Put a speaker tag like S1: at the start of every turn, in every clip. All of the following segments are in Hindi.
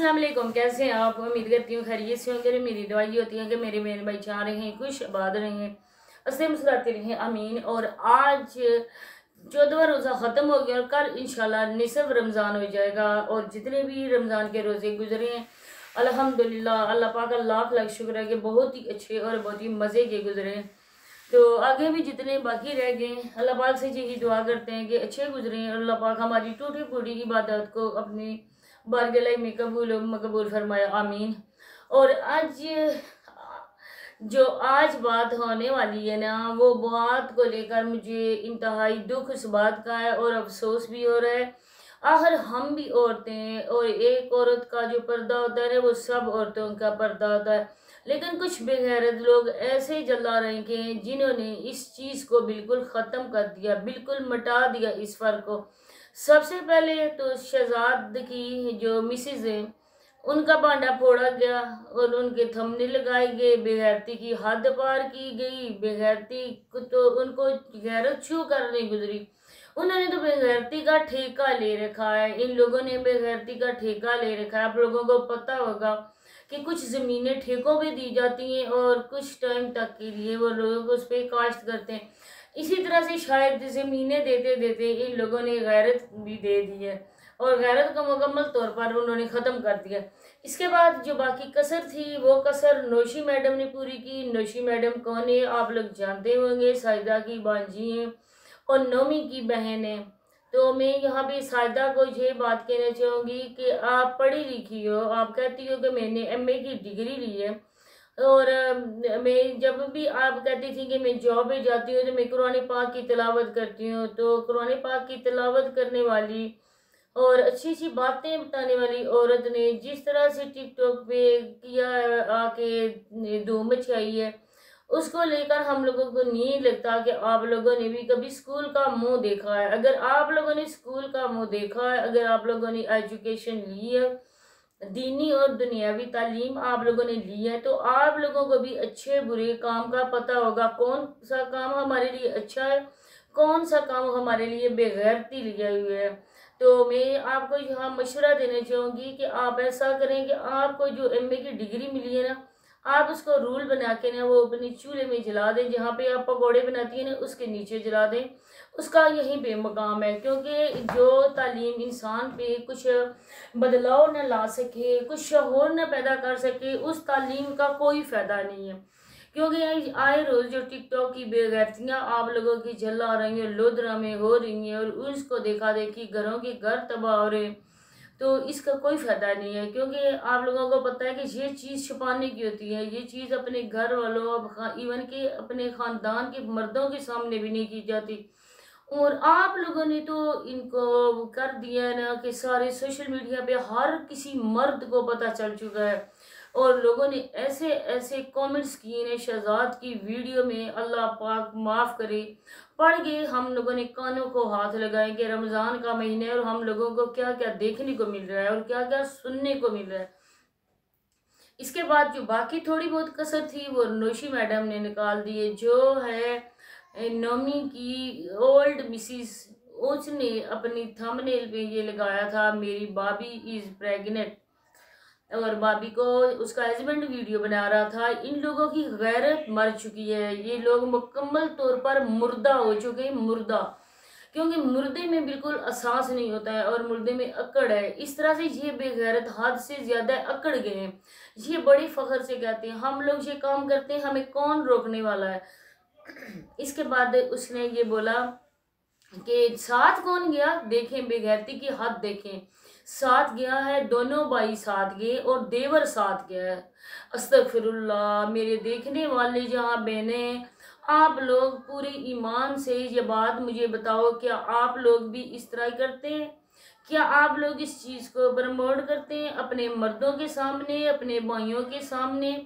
S1: अस्सलाम वालेकुम। कैसे हैं आप? उम्मीद करती हूँ खैरियत से होंगे। मेरी दुआ ये होती है कि मेरे बहन भाई चाह रहे हैं खुश आबाद रहें, हंसते मुस्कुराते रहें, आमीन। और आज 14वां रोज़ा ख़त्म हो गया और कल इंशाल्लाह निसफ रमज़ान हो जाएगा। और जितने भी रमज़ान के रोज़े गुजरे हैं अल्हम्दुलिल्लाह, अल्लाह पाक का लाख लाख शुक्र है कि बहुत ही अच्छे और बहुत ही मज़े के गुजरे हैं। तो आगे भी जितने बाकी रह गए अल्लाह पाक से यही दुआ करते हैं कि अच्छे गुजरे हैं। अल्लाह पाक हमारी टूटी फूटी इबादत को अपनी बारगलाही में कबूल मकबूल फरमाया, आमीन। और आज जो आज बात होने वाली है ना, वो बात को लेकर मुझे इंतहाई दुख इस बात का है और अफसोस भी हो रहा है। आखिर हम भी औरतें हैं और एक औरत का जो पर्दा होता है वो सब औरतों का पर्दा होता है, लेकिन कुछ बेगैरत लोग ऐसे जला रहे हैं जिन्होंने इस चीज़ को बिल्कुल ख़त्म कर दिया, बिल्कुल मिटा दिया इस फ़र्क को। सबसे पहले तो शहजाद की जो मिसेज है उनका भांडा फोड़ा गया और उनके थंबनेल लगाए गए, बेगैरती की हद पार की गई। बेगैरती को तो उनको गैरत छू कर नहीं गुजरी, उन्होंने तो बेगैरती का ठेका ले रखा है। इन लोगों ने बेगैरती का ठेका ले रखा है। आप लोगों को पता होगा कि कुछ ज़मीनें ठेकों पे दी जाती हैं और कुछ टाइम तक के लिए वो लोग उस पर काश्त करते हैं। इसी तरह से शायद ज़मीनें देते देते इन लोगों ने गैरत भी दे दी है और गैरत को मुकम्मल तौर पर उन्होंने ख़त्म कर दिया। इसके बाद जो बाकी कसर थी वो कसर नौशी मैडम ने पूरी की। नौशी मैडम कौन है आप लोग जानते होंगे, साजिदा की बांजी हैं और नौमी की बहन है। तो मैं यहाँ पे साजिदा को ये बात कहना चाहूँगी कि आप पढ़ी लिखी हो, आप कहती हो कि मैंने एमए की डिग्री ली है और मैं जब भी आप कहती थी कि मैं जॉब पे जाती हूँ तो मैं कुरान पाक की तिलावत करती हूँ। तो कुरान पाक की तिलावत करने वाली और अच्छी अच्छी बातें बताने वाली औरत ने जिस तरह से टिकटॉक पे किया आके धूम मचाई है, उसको लेकर हम लोगों को नहीं लगता कि आप लोगों ने भी कभी स्कूल का मुंह देखा है। अगर आप लोगों ने स्कूल का मुंह देखा है, अगर आप लोगों ने एजुकेशन ली है, दीनी और दुनियावी तालीम आप लोगों ने ली है, तो आप लोगों को भी अच्छे बुरे काम का पता होगा, कौन सा काम हमारे लिए अच्छा है, कौन सा काम हमारे लिए बेगैरती लिया हुआ है। तो मैं आपको यहाँ मशवरा देना चाहूँगी कि आप ऐसा करें कि आपको जो एमए की डिग्री मिली है ना, आप उसको रूल बना के ना वो अपने चूल्हे में जला दें, जहाँ पे आप पकौड़े बनाती हैं ना उसके नीचे जला दें। उसका यहीं पे मकाम है, क्योंकि जो तालीम इंसान पे कुछ बदलाव न ला सके, कुछ शऊर न पैदा कर सके, उस तालीम का कोई फ़ायदा नहीं है। क्योंकि आए रोज़ जो टिकटॉक की बेगैरतियाँ आप लोगों की जला रही हैं, लोधरा में हो रही हैं और उसको देखा देखी घरों के घर तबाह हो रहे हैं, तो इसका कोई फ़ायदा नहीं है। क्योंकि आप लोगों को पता है कि ये चीज़ छुपाने की होती है, ये चीज़ अपने घर वालों इवन के अपने ख़ानदान के मर्दों के सामने भी नहीं की जाती। और आप लोगों ने तो इनको कर दिया है ना कि सारे सोशल मीडिया पे हर किसी मर्द को पता चल चुका है और लोगों ने ऐसे ऐसे कमेंट्स किए हैं शहजाद की वीडियो में, अल्लाह पाक माफ़ करे, पढ़ गए हम लोगों ने कानों को हाथ लगाए कि रमज़ान का महीना है और हम लोगों को क्या क्या देखने को मिल रहा है और क्या क्या सुनने को मिल रहा है। इसके बाद जो बाकी थोड़ी बहुत कसर थी वो नौशी मैडम ने निकाल दी है, जो है नौमी की ओल्ड मिसिस, उसने अपनी थंबनेल पे ये लगाया था मेरी भाभी इज़ प्रेग्नेंट और भाभी को उसका हस्बैंड वीडियो बना रहा था। इन लोगों की गैरत मर चुकी है, ये लोग मुकम्मल तौर पर मुर्दा हो चुके हैं, मुर्दा। क्योंकि मुर्दे में बिल्कुल एहसास नहीं होता है और मुर्दे में अकड़ है। इस तरह से ये बेगैरत हद से ज़्यादा अकड़ गए हैं। ये बड़ी फख्र से कहते हैं हम लोग ये काम करते हैं, हमें कौन रोकने वाला है। इसके बाद उसने ये बोला कि साथ कौन गया, देखें बेगैरती की हद देखें, साथ गया है दोनों भाई साथ गए और देवर साथ गया है। अस्तगफिरुल्लाह। मेरे देखने वाले जहाँ बहनें, आप लोग पूरे ईमान से ये बात मुझे बताओ, क्या आप लोग भी इस तरह करते हैं? क्या आप लोग इस चीज़ को प्रमोट करते हैं अपने मर्दों के सामने, अपने भाइयों के सामने?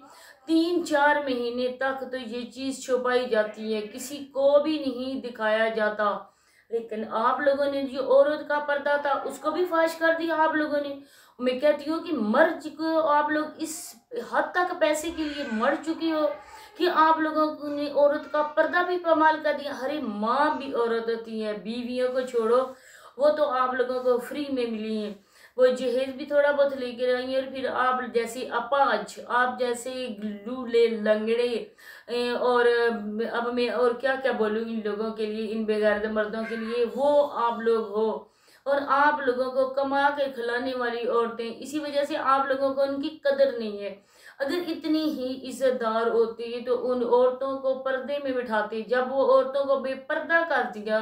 S1: 3-4 महीने तक तो ये चीज़ छुपाई जाती है, किसी को भी नहीं दिखाया जाता, लेकिन आप लोगों ने जो औरत का पर्दा था उसको भी फाश कर दिया आप लोगों ने। मैं कहती हूँ कि मर चुके हो आप लोग, इस हद तक पैसे के लिए मर चुके हो कि आप लोगों ने औरत का पर्दा भी पामाल कर दिया। हरे माँ भी औरत होती है, बीवियों को छोड़ो, वो तो आप लोगों को फ्री में मिली हैं। वो जहेज भी थोड़ा बहुत लेकर आई और फिर आप जैसे अपाच, आप जैसे लूले लंगड़े और अब मैं और क्या क्या बोलूँ इन लोगों के लिए, इन बेगैरत मर्दों के लिए, वो आप लोग हो। और आप लोगों को कमा के खिलाने वाली औरतें, इसी वजह से आप लोगों को उनकी कदर नहीं है। अगर इतनी ही इज्जतदार होती तो उन औरतों को पर्दे में बिठाती। जब वो औरतों को बेपर्दा कर दिया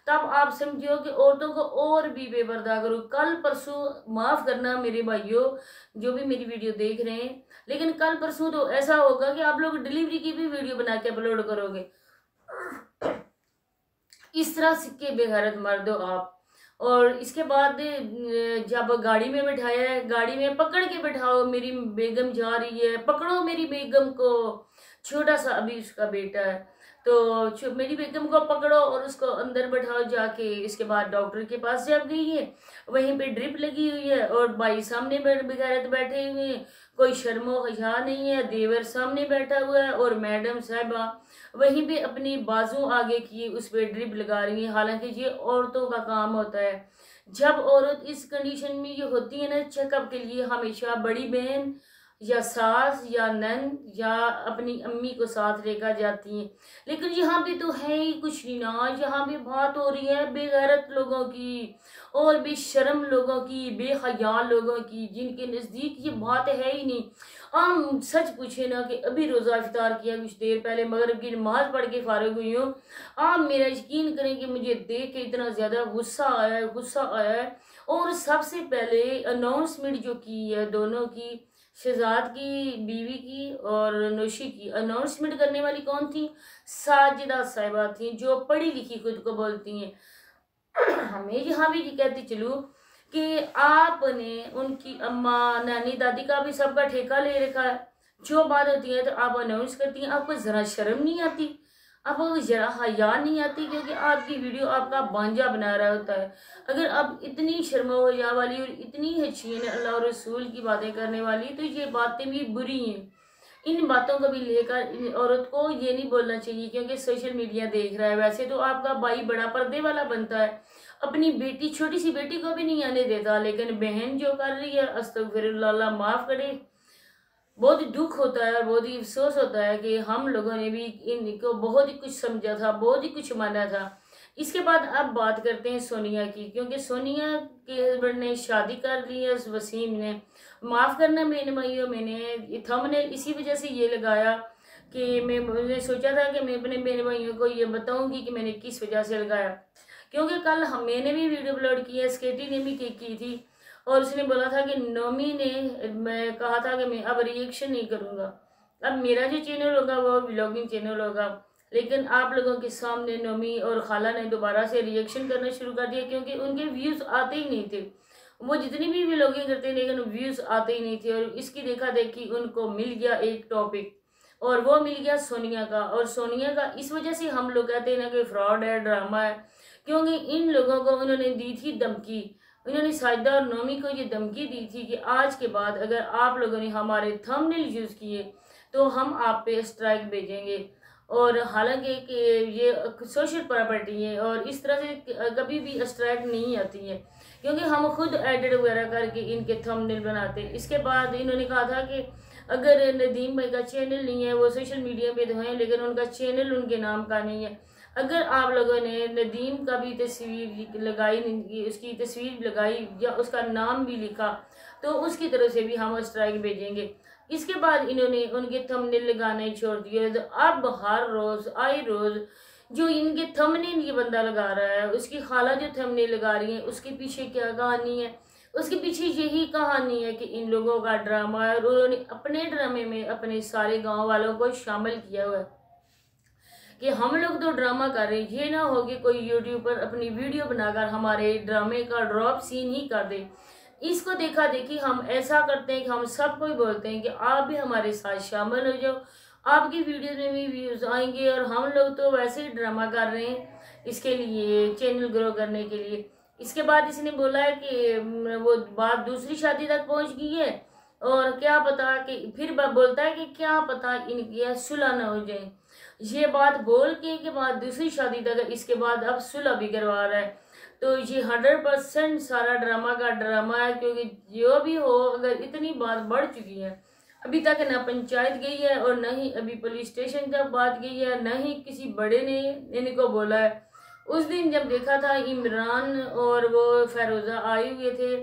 S1: तब आप समझो कि औरतों को और भी बेपर्दा करो। कल परसों, माफ करना मेरे भाइयों जो भी मेरी वीडियो देख रहे हैं, लेकिन कल परसों तो ऐसा होगा कि आप लोग डिलीवरी की भी वीडियो बना के अपलोड करोगे। इस तरह सिक्के बेगैरत मर्द हो आप। और इसके बाद जब गाड़ी में बिठाया है, गाड़ी में पकड़ के बिठाओ, मेरी बेगम जा रही है, पकड़ो मेरी बेगम को, छोटा सा अभी उसका बेटा है, तो मेरी बेगम को पकड़ो और उसको अंदर बैठाओ जाके। इसके बाद डॉक्टर के पास जब गई है, वहीं पे ड्रिप लगी हुई है और भाई सामने बेगैरत बैठे हुए हैं, कोई शर्मो हया नहीं है, देवर सामने बैठा हुआ है और मैडम साहबा वहीं पे अपनी बाजू आगे किए उस पर ड्रिप लगा रही है। हालांकि ये औरतों का काम होता है। जब औरत इस कंडीशन में ये होती है ना, चेकअप के लिए हमेशा बड़ी बहन या सास या नंद या अपनी अम्मी को साथ लेकर जाती हैं। लेकिन यहाँ पे तो है ही कुछ नहीं ना, यहाँ पे बात हो रही है बेगैरत लोगों की और बेशर्म लोगों की, बेहया लोगों की, जिनके नज़दीक ये बात है ही नहीं। हम सच पूछे ना कि अभी रोज़ा इफ्तार किया कुछ देर पहले, मगरिब की नमाज पढ़ के फारिग हुई हूँ। आप मेरा यकीन करें कि मुझे देख के इतना ज़्यादा गुस्सा आया है। और सबसे पहले अनाउंसमेंट जो की है दोनों की, शहजाद की बीवी की और नौशी की, अनाउंसमेंट करने वाली कौन थी? साजिदा साहिबा थी, जो पढ़ी लिखी खुद को बोलती हैं। हमें यहाँ भी ये कहती चलूँ कि आपने उनकी अम्मा नानी दादी का भी सबका ठेका ले रखा है। जो बात होती है तो आप अनाउंस करती हैं, आपको ज़रा शर्म नहीं आती, आपको ज़रा हया नहीं आती, क्योंकि आपकी वीडियो आपका बांझा बना रहा होता है। अगर आप इतनी शर्म हया वाली और इतनी हसीन अल्लाह और रसूल की बातें करने वाली, तो ये बातें भी बुरी हैं। इन बातों को भी लेकर इन औरत को ये नहीं बोलना चाहिए, क्योंकि सोशल मीडिया देख रहा है। वैसे तो आपका भाई बड़ा पर्दे वाला बनता है, अपनी बेटी, छोटी सी बेटी को भी नहीं आने देता, लेकिन बहन जो कर रही है, अस्तगफिरुल्लाह, माफ़ करे। बहुत ही दुख होता है, बहुत ही अफसोस होता है कि हम लोगों ने भी इनको बहुत ही कुछ समझा था, बहुत ही कुछ माना था। इसके बाद अब बात करते हैं सोनिया की, क्योंकि सोनिया के हस्बैंड ने शादी कर ली है वसीम ने। माफ़ करना मेरे भाइयों, मैंने थंबनेल इसी वजह से ये लगाया कि मैंने सोचा था कि मैं अपने मेरे भाइयों को ये बताऊंगी कि मैंने किस वजह से लगाया। क्योंकि कल मैंने भी वीडियो अपलोड की है, स्केटी ने भी की थी, और उसने बोला था कि नोमी ने, मैं कहा था कि मैं अब रिएक्शन नहीं करूँगा, अब मेरा जो चैनल होगा वो व्लॉगिंग चैनल होगा। लेकिन आप लोगों के सामने नोमी और खाला ने दोबारा से रिएक्शन करना शुरू कर दिया, क्योंकि उनके व्यूज़ आते ही नहीं थे। वो जितनी भी व्लॉगिंग करते लेकिन व्यूज़ आते ही नहीं थे। और इसकी देखा देखी उनको मिल गया एक टॉपिक, और वो मिल गया सोनिया का। और सोनिया का इस वजह से हम लोग कहते हैं ना कि फ्रॉड है, ड्रामा है, क्योंकि इन लोगों को उन्होंने दी थी धमकी। उन्होंने साजिदा और नोमी को ये धमकी दी थी कि आज के बाद अगर आप लोगों ने हमारे थंबनेल यूज़ किए तो हम आप पे स्ट्राइक भेजेंगे। और हालांकि कि ये सोशल प्रॉपर्टी है और इस तरह से कभी भी स्ट्राइक नहीं आती है, क्योंकि हम खुद एडिट वगैरह करके इनके थंबनेल बनाते। इसके बाद इन्होंने कहा था कि अगर नदीम भाई का चैनल नहीं है, वो सोशल मीडिया पे तो हैं लेकिन उनका चैनल उनके नाम का नहीं है। अगर आप लोगों ने नदीम का भी तस्वीर लगाई, उसकी तस्वीर लगाई या उसका नाम भी लिखा, तो उसकी तरफ से भी हम स्ट्राइक भेजेंगे। इसके बाद इन्होंने उनके थंबनेल लगाने छोड़ दिए। तो अब हर रोज़ आए रोज़ जो इनके थंबनेल ये बंदा लगा रहा है, उसकी खाला जो थंबनेल लगा रही है, उसके पीछे क्या कहानी है? उसके पीछे यही कहानी है कि इन लोगों का ड्रामा है और उन्होंने अपने ड्रामे में अपने सारे गाँव वालों को शामिल किया हुआ है कि हम लोग तो ड्रामा कर रहे हैं। ये ना हो कि कोई यूट्यूब पर अपनी वीडियो बनाकर हमारे ड्रामे का ड्रॉप सीन ही कर दे। इसको देखा देखी हम ऐसा करते हैं कि हम सबको ही बोलते हैं कि आप भी हमारे साथ शामिल हो जाओ, आपकी वीडियो में भी व्यूज़ आएंगे। और हम लोग तो वैसे ही ड्रामा कर रहे हैं इसके लिए, चैनल ग्रो करने के लिए। इसके बाद इसने बोला है कि वो बात दूसरी शादी तक पहुंच गई है और क्या पता कि फिर बोलता है कि क्या पता इनकी सुलह न हो जाए। ये बात बोल के बाद दूसरी शादी तक, इसके बाद अब सुलह भी करवा रहा है। तो ये 100% सारा ड्रामा का ड्रामा है, क्योंकि जो भी हो, अगर इतनी बात बढ़ चुकी है, अभी तक ना पंचायत गई है और न ही अभी पुलिस स्टेशन तक बात गई है, न ही किसी बड़े ने इनको बोला है। उस दिन जब देखा था इमरान और वो फेरोज़ा आए हुए थे,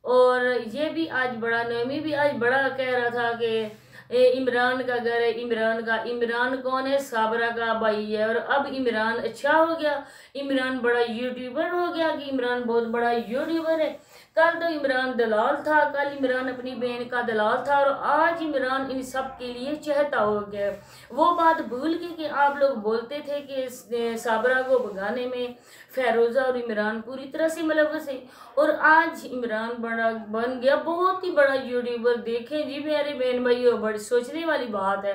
S1: और ये भी आज बड़ा, नमी भी आज बड़ा कह रहा था कि इमरान का घर है, इमरान कौन है? साबरा का भाई है। और अब इमरान अच्छा हो गया, इमरान बड़ा यूट्यूबर हो गया कि इमरान बहुत बड़ा यूट्यूबर है। कल तो इमरान दलाल था, कल इमरान अपनी बहन का दलाल था, और आज इमरान इन सब के लिए चहता हो गया। वो बात भूल गए कि आप लोग बोलते थे कि साबरा को भगाने में फेरोज़ा और इमरान पूरी तरह से मुलव्वस है, और आज इमरान बड़ा बन गया बहुत ही बड़ा यूट्यूबर। देखें जी मेरे बहन भाइयों, बड़ी सोचने वाली बात है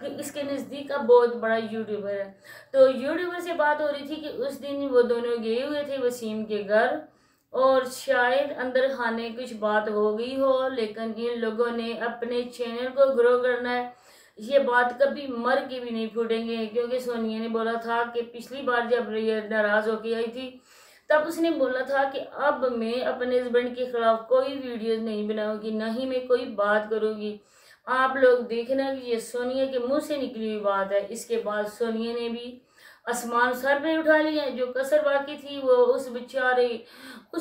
S1: कि इसके नज़दीक का बहुत बड़ा यूट्यूबर है। तो यूट्यूबर से बात हो रही थी कि उस दिन वो दोनों गए हुए थे वसीम के घर, और शायद अंदर खाने कुछ बात हो गई हो, लेकिन इन लोगों ने अपने चैनल को ग्रो करना है। ये बात कभी मर के भी नहीं फूटेंगे, क्योंकि सोनिया ने बोला था कि पिछली बार जब ये नाराज़ होके आई थी, तब उसने बोला था कि अब मैं अपने हस्बैंड के खिलाफ कोई वीडियो नहीं बनाऊंगी, ना ही मैं कोई बात करूंगी। आप लोग देखना कि ये सोनिया के मुंह से निकली हुई बात है। इसके बाद सोनिया ने भी आसमान सर पे उठा लिया। जो कसर बाकी थी वो उस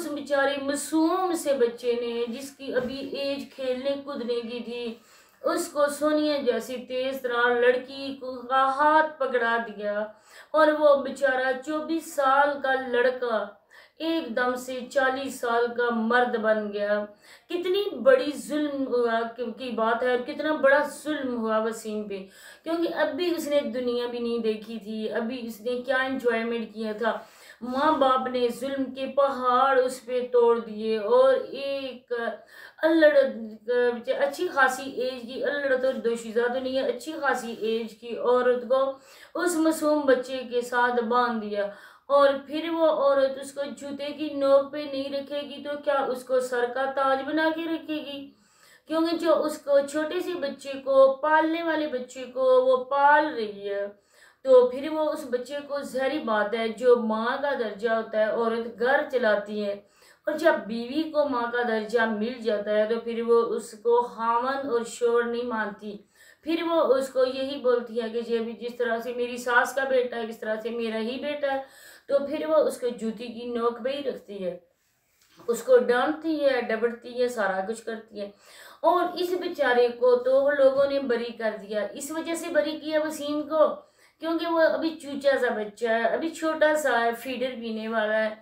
S1: बेचारे मासूम से बच्चे ने, जिसकी अभी एज खेलने कूदने की थी, उसको सोनिया जैसी तेज तरार लड़की का हाथ पकड़ा दिया, और वो बेचारा 24 साल का लड़का एकदम से 40 साल का मर्द बन गया। कितनी बड़ी जुल्म हुआ की बात है, और कितना बड़ा जुल्म हुआ वसीम पे, क्योंकि अभी उसने दुनिया भी नहीं देखी थी, अभी उसने क्या एंजॉयमेंट किया था। माँ बाप ने जुल्म के पहाड़ उस पे तोड़ दिए, और एक अल्लड़ अच्छी खासी एज की, अल्लड़ तो दोशीज़ा तो नहीं है, अच्छी खासी एज की औरत को उस मासूम बच्चे के साथ बांध दिया। और फिर वो औरत उसको जूते की नोक पे नहीं रखेगी तो क्या उसको सर का ताज बना के रखेगी? क्योंकि जो उसको छोटे से बच्चे को, पालने वाले बच्चे को वो पाल रही है, तो फिर वो उस बच्चे को, ज़ाहिर बात है जो माँ का दर्जा होता है औरत घर चलाती है, और जब बीवी को माँ का दर्जा मिल जाता है तो फिर वो उसको खामन और शोर नहीं मानती। फिर वो उसको यही बोलती है कि ये भी जिस तरह से मेरी सास का बेटा है, किस तरह से मेरा ही बेटा है। तो फिर वो उसको जूती की नोक पे ही रखती है, उसको डांटती है, डबड़ती है, सारा कुछ करती है। और इस बेचारे को तो लोगों ने बरी कर दिया। इस वजह से बरी किया वसीम को, क्योंकि वो अभी चूचा सा बच्चा है, अभी छोटा सा है, फीडर पीने वाला है।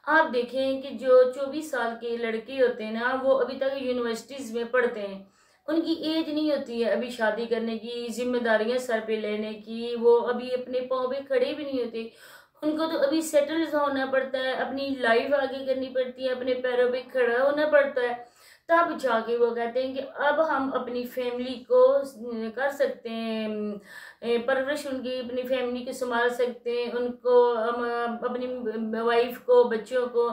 S1: आप देखें कि जो 24 साल के लड़के होते हैं ना, वो अभी तक यूनिवर्सिटीज़ में पढ़ते हैं, उनकी एज नहीं होती है अभी शादी करने की, जिम्मेदारियां सर पे लेने की, वो अभी अपने पाँव पे खड़े भी नहीं होते। उनको तो अभी सेटल होना पड़ता है, अपनी लाइफ आगे करनी पड़ती है, अपने पैरों पे खड़ा होना पड़ता है, तब जाके वो कहते हैं कि अब हम अपनी फैमिली को कर सकते हैं, परवरिश उनकी अपनी फैमिली को संभाल सकते हैं, उनको हम अपनी वाइफ को, बच्चों को,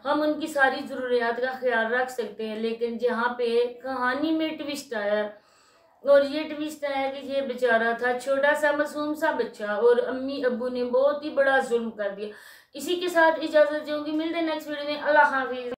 S1: हम उनकी सारी ज़रूरियात का ख्याल रख सकते हैं। लेकिन जहाँ पे कहानी में ट्विस्ट आया, और ये ट्विस्ट आया कि ये बेचारा था छोटा सा मासूम सा बच्चा, और अम्मी अब्बू ने बहुत ही बड़ा जुल्म कर दिया। इसी के साथ इजाज़त चाहूँगी, मिलते हैं नेक्स्ट वीडियो में। अल्लाह हाफिज़।